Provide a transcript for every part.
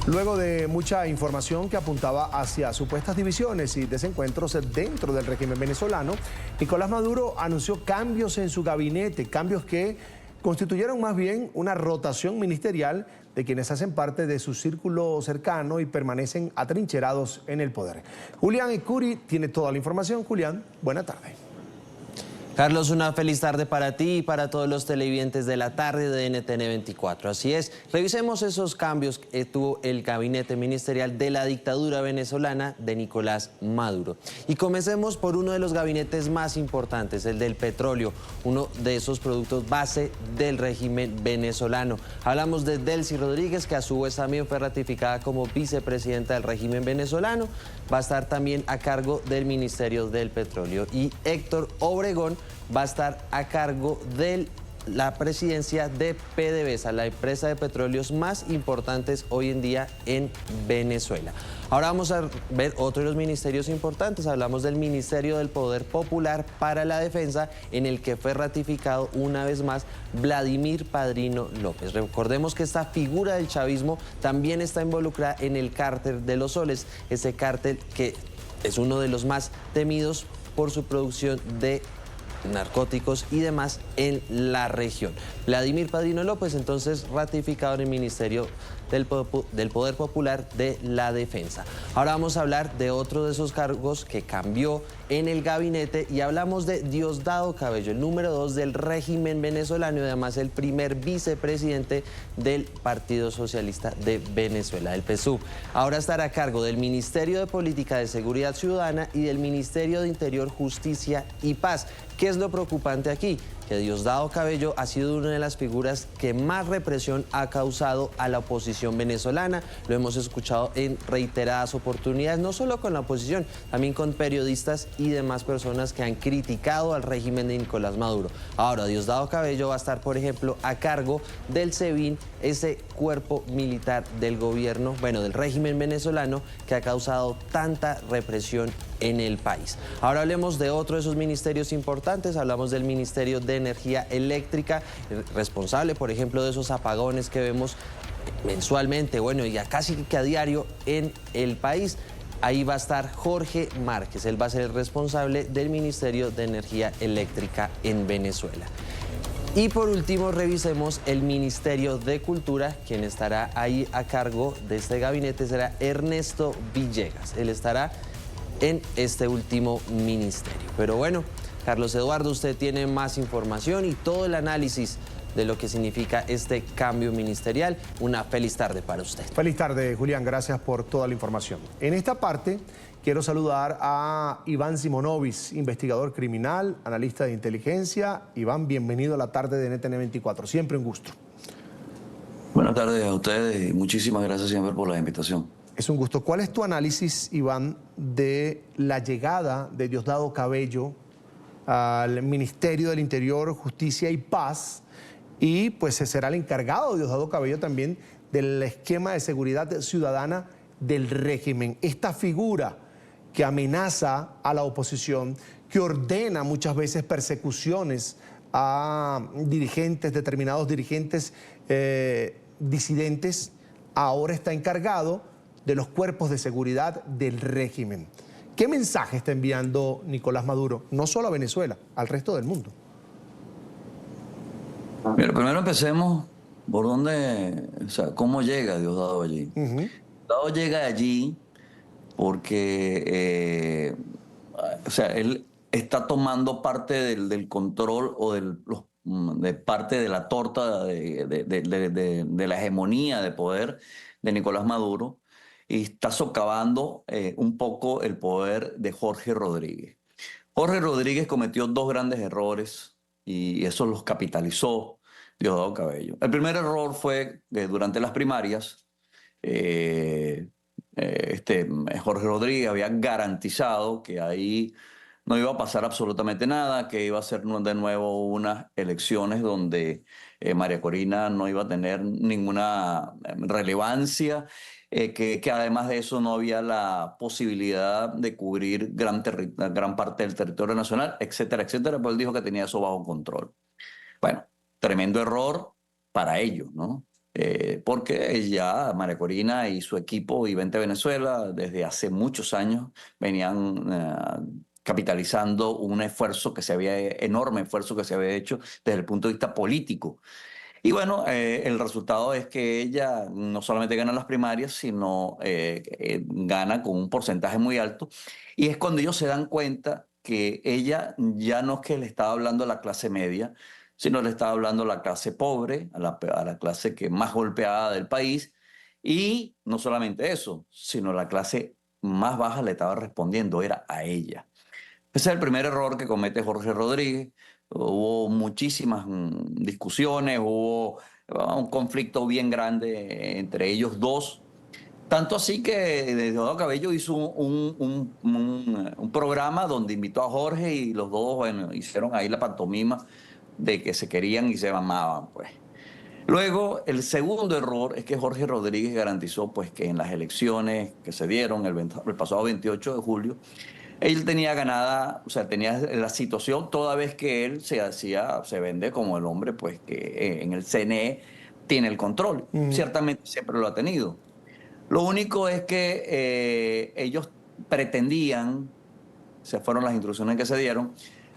Luego de mucha información que apuntaba hacia supuestas divisiones y desencuentros dentro del régimen venezolano, Nicolás Maduro anunció cambios en su gabinete, cambios que constituyeron más bien una rotación ministerial de quienes hacen parte de su círculo cercano y permanecen atrincherados en el poder. Julián Ecuri tiene toda la información. Julián, buena tarde. Carlos, una feliz tarde para ti y para todos los televidentes de la tarde de NTN 24. Así es, revisemos esos cambios que tuvo el gabinete ministerial de la dictadura venezolana de Nicolás Maduro. Y comencemos por uno de los gabinetes más importantes, el del petróleo, uno de esos productos base del régimen venezolano. Hablamos de Delcy Rodríguez, que a su vez también fue ratificada como vicepresidenta del régimen venezolano. Va a estar también a cargo del Ministerio del Petróleo. Y Héctor Obregón va a estar a cargo de la presidencia de PDVSA, la empresa de petróleos más importantes hoy en día en Venezuela. Ahora vamos a ver otro de los ministerios importantes. Hablamos del Ministerio del Poder Popular para la Defensa, en el que fue ratificado una vez más Vladimir Padrino López. Recordemos que esta figura del chavismo también está involucrada en el cártel de los soles, ese cártel que es uno de los más temidos por su producción de narcóticos y demás en la región. Vladimir Padrino López, entonces ratificado en el Ministerio del Poder Popular de la Defensa. Ahora vamos a hablar de otro de esos cargos que cambió en el gabinete y hablamos de Diosdado Cabello, el número 2 del régimen venezolano y además el primer vicepresidente del Partido Socialista de Venezuela, el PSUV. Ahora estará a cargo del Ministerio de Política de Seguridad Ciudadana y del Ministerio de Interior, Justicia y Paz. ¿Qué es lo preocupante aquí? Que Diosdado Cabello ha sido una de las figuras que más represión ha causado a la oposición venezolana. Lo hemos escuchado en reiteradas oportunidades, no solo con la oposición, también con periodistas y demás personas que han criticado al régimen de Nicolás Maduro. Ahora, Diosdado Cabello va a estar, por ejemplo, a cargo del SEBIN, ese cuerpo militar del gobierno, bueno, del régimen venezolano, que ha causado tanta represión en el país. Ahora hablemos de otro de esos ministerios importantes. Hablamos del Ministerio de Energía Eléctrica, responsable, por ejemplo, de esos apagones que vemos mensualmente, bueno, ya casi que a diario en el país. Ahí va a estar Jorge Márquez, él va a ser el responsable del Ministerio de Energía Eléctrica en Venezuela. Y por último, revisemos el Ministerio de Cultura. Quien estará ahí a cargo de este gabinete será Ernesto Villegas. Él estará en este último ministerio. Pero bueno, Carlos Eduardo, usted tiene más información y todo el análisis de lo que significa este cambio ministerial. Una feliz tarde para usted. Feliz tarde, Julián. Gracias por toda la información. En esta parte quiero saludar a Iván Simonovic, investigador criminal, analista de inteligencia. Iván, bienvenido a la tarde de NTN 24. Siempre un gusto. Buenas tardes a ustedes y muchísimas gracias siempre por la invitación. Es un gusto. ¿Cuál es tu análisis, Iván, de la llegada de Diosdado Cabello al Ministerio del Interior, Justicia y Paz? Y pues se será el encargado, Diosdado Cabello, también del esquema de seguridad ciudadana del régimen. Esta figura que amenaza a la oposición, que ordena muchas veces persecuciones a dirigentes, determinados dirigentes disidentes, ahora está encargado de los cuerpos de seguridad del régimen. ¿Qué mensaje está enviando Nicolás Maduro, no solo a Venezuela, al resto del mundo? Mira, primero empecemos por dónde, o sea, cómo llega Diosdado allí. Diosdado llega allí porque, o sea, él está tomando parte del control o de parte de la torta de la hegemonía de poder de Nicolás Maduro y está socavando un poco el poder de Jorge Rodríguez. Jorge Rodríguez cometió dos grandes errores y eso los capitalizó Diosdado Cabello. El primer error fue que durante las primarias Jorge Rodríguez había garantizado que ahí no iba a pasar absolutamente nada, que iba a ser de nuevo unas elecciones donde María Corina no iba a tener ninguna relevancia, que además de eso no había la posibilidad de cubrir gran parte del territorio nacional, etcétera, etcétera, pues él dijo que tenía eso bajo control. Bueno, tremendo error para ellos, ¿no? porque ya María Corina y su equipo y Vente Venezuela desde hace muchos años venían capitalizando un esfuerzo que se había, enorme esfuerzo que se había hecho desde el punto de vista político. Y bueno, el resultado es que ella no solamente gana las primarias, sino gana con un porcentaje muy alto. Y es cuando ellos se dan cuenta que ella ya no es que le estaba hablando a la clase media, sino le estaba hablando a la clase pobre, a la clase que más golpeada del país. Y no solamente eso, sino la clase más baja le estaba respondiendo, era a ella. Ese es el primer error que comete Jorge Rodríguez. Hubo muchísimas discusiones, hubo un conflicto bien grande entre ellos dos. Tanto así que Diosdado Cabello hizo un programa donde invitó a Jorge y los dos, bueno, hicieron ahí la pantomima de que se querían y se amaban, pues. Luego, el segundo error es que Jorge Rodríguez garantizó pues, que en las elecciones que se dieron el pasado 28 de julio, él tenía ganada, o sea, tenía la situación toda vez que él se vende como el hombre, pues que en el CNE tiene el control. Ciertamente siempre lo ha tenido. Lo único es que ellos pretendían, se fueron las instrucciones que se dieron,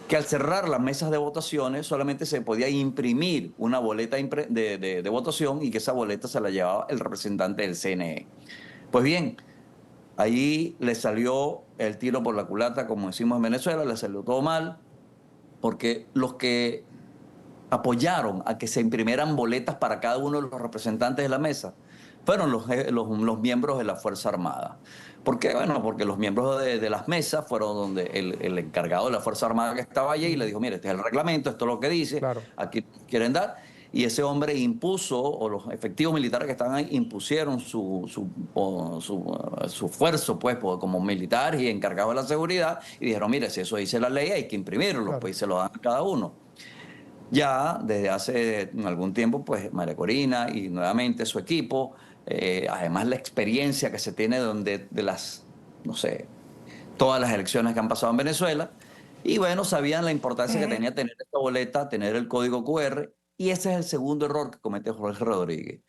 que al cerrar las mesas de votaciones solamente se podía imprimir una boleta de votación y que esa boleta se la llevaba el representante del CNE. Pues bien, ahí le salió el tiro por la culata, como decimos en Venezuela, le salió todo mal, porque los que apoyaron a que se imprimieran boletas para cada uno de los representantes de la mesa fueron los miembros de la Fuerza Armada. ¿Por qué? Bueno, porque los miembros de las mesas fueron donde el encargado de la Fuerza Armada que estaba allí y le dijo, mire, este es el reglamento, esto es lo que dice, Claro. aquí quieren dar. Y ese hombre impuso, o los efectivos militares que estaban ahí, impusieron su esfuerzo, pues, como militares y encargados de la seguridad, y dijeron, mire, si eso dice la ley, hay que imprimirlo, Claro. pues, y se lo dan a cada uno. Ya desde hace algún tiempo, pues María Corina y nuevamente su equipo, además la experiencia que se tiene de las, no sé, todas las elecciones que han pasado en Venezuela, y bueno, sabían la importancia que tenía tener esta boleta, tener el código QR, y ese es el segundo error que comete Jorge Rodríguez.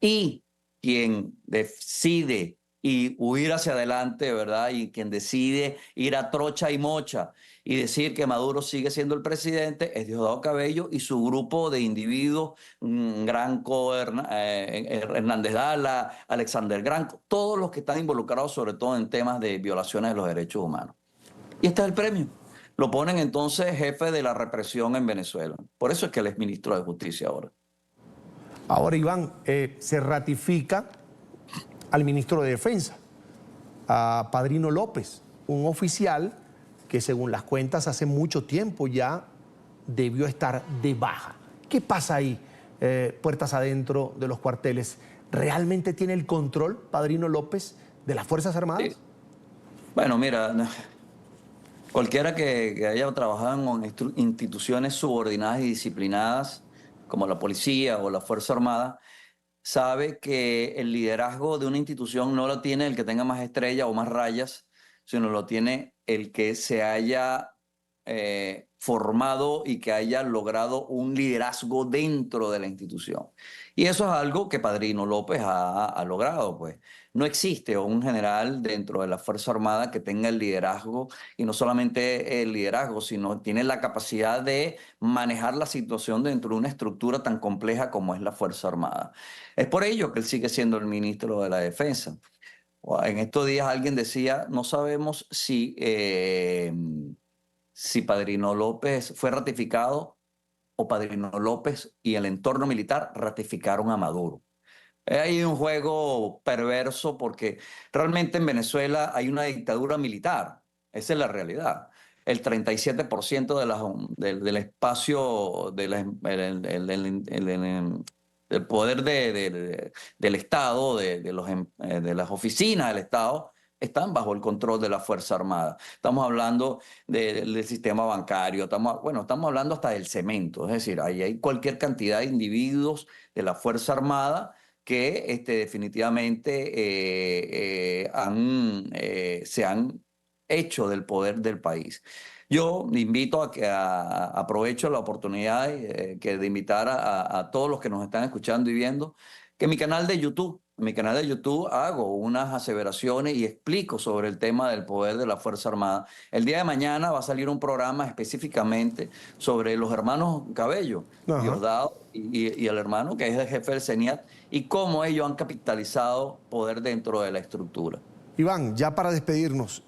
Y quien decide y huir hacia adelante, ¿verdad? Y quien decide ir a trocha y mocha y decir que Maduro sigue siendo el presidente es Diosdado Cabello y su grupo de individuos, Granco, Hernández Dala, Alexander Granco, todos los que están involucrados sobre todo en temas de violaciones de los derechos humanos. Y este es el premio. Lo ponen entonces jefe de la represión en Venezuela. Por eso es que él es ministro de Justicia ahora. Ahora, Iván, se ratifica al ministro de Defensa, a Padrino López, un oficial que según las cuentas hace mucho tiempo ya debió estar de baja. ¿Qué pasa ahí, puertas adentro de los cuarteles? ¿Realmente tiene el control Padrino López de las Fuerzas Armadas? Sí. Bueno, mira, cualquiera que haya trabajado en instituciones subordinadas y disciplinadas, como la policía o la Fuerza Armada, sabe que el liderazgo de una institución no lo tiene el que tenga más estrellas o más rayas, sino lo tiene el que se haya formado y que haya logrado un liderazgo dentro de la institución. Y eso es algo que Padrino López ha logrado, pues. No existe un general dentro de la Fuerza Armada que tenga el liderazgo, y no solamente el liderazgo, sino tiene la capacidad de manejar la situación dentro de una estructura tan compleja como es la Fuerza Armada. Es por ello que él sigue siendo el ministro de la Defensa. En estos días alguien decía, no sabemos si Padrino López fue ratificado o Padrino López y el entorno militar ratificaron a Maduro. Hay un juego perverso porque realmente en Venezuela hay una dictadura militar. Esa es la realidad. El 37% del espacio, del poder del Estado, de las oficinas del Estado, están bajo el control de la Fuerza Armada. Estamos hablando del sistema bancario, estamos hablando hasta del cemento. Es decir, ahí hay cualquier cantidad de individuos de la Fuerza Armada que definitivamente se han hecho del poder del país. Yo invito a que aprovecho la oportunidad de invitar a todos los que nos están escuchando y viendo que en mi canal de YouTube hago unas aseveraciones y explico sobre el tema del poder de la Fuerza Armada. El día de mañana va a salir un programa específicamente sobre los hermanos Cabello, Ajá. Diosdado y el hermano que es el jefe del CENIAT, y cómo ellos han capitalizado poder dentro de la estructura. Iván, ya para despedirnos,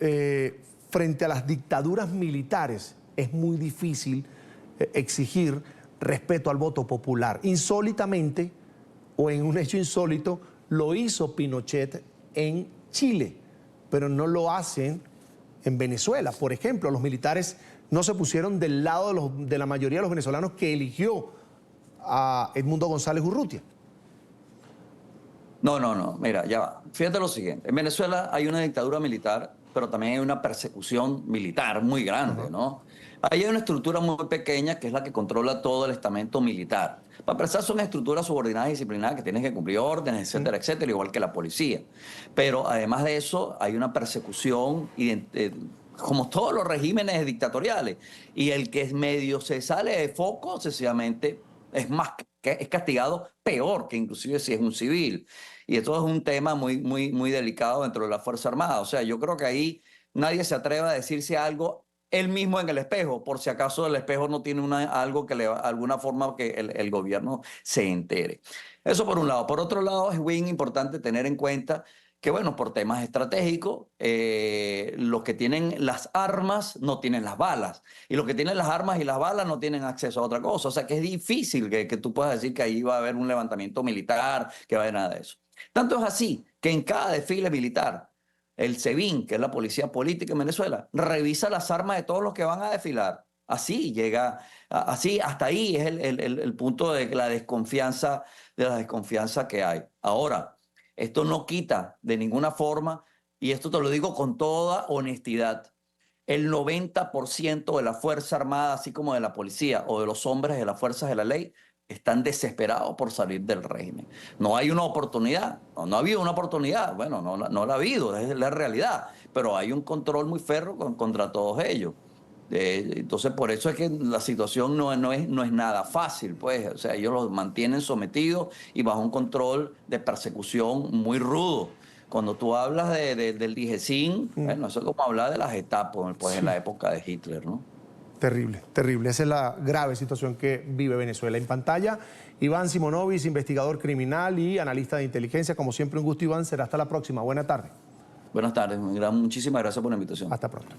frente a las dictaduras militares es muy difícil exigir respeto al voto popular. Insólitamente, o en un hecho insólito, lo hizo Pinochet en Chile, pero no lo hacen en Venezuela. Por ejemplo, los militares no se pusieron del lado de la mayoría de los venezolanos que eligió a Edmundo González Urrutia. No, mira, ya va. Fíjate lo siguiente, en Venezuela hay una dictadura militar, pero también hay una persecución militar muy grande, ¿no? Ahí hay una estructura muy pequeña que es la que controla todo el estamento militar. Para empezar, son estructuras subordinadas y disciplinadas que tienen que cumplir órdenes, etcétera, etcétera, igual que la policía. Pero además de eso, hay una persecución como todos los regímenes dictatoriales. Y el que es medio se sale de foco, sencillamente es castigado peor que inclusive si es un civil. Y esto es un tema muy delicado dentro de la Fuerza Armada. O sea, yo creo que ahí nadie se atreve a decirse algo él mismo en el espejo, por si acaso el espejo no tiene algo que alguna forma que el gobierno se entere. Eso por un lado. Por otro lado, es muy importante tener en cuenta que, bueno, por temas estratégicos, los que tienen las armas no tienen las balas. Y los que tienen las armas y las balas no tienen acceso a otra cosa. O sea, que es difícil que tú puedas decir que ahí va a haber un levantamiento militar, que va a haber nada de eso. Tanto es así que en cada desfile militar, el SEBIN, que es la policía política en Venezuela, revisa las armas de todos los que van a desfilar. Así llega, así hasta ahí es el punto de la desconfianza que hay. Ahora, esto no quita de ninguna forma, y esto te lo digo con toda honestidad, el 90% de la Fuerza Armada, así como de la policía o de los hombres de las fuerzas de la ley, están desesperados por salir del régimen. No hay una oportunidad, no ha habido una oportunidad, bueno, no la ha habido, es la realidad, pero hay un control muy férreo contra todos ellos. Entonces, por eso es que la situación no es nada fácil, pues, o sea, ellos los mantienen sometidos y bajo un control de persecución muy rudo. Cuando tú hablas del DIGESIN, bueno, eso es como hablar de las etapas, pues, en la época de Hitler, ¿no? Terrible, terrible. Esa es la grave situación que vive Venezuela. En pantalla, Iván Simonovic, investigador criminal y analista de inteligencia. Como siempre, un gusto, Iván. Será hasta la próxima. Buena tarde. Buenas tardes. Muchísimas gracias por la invitación. Hasta pronto.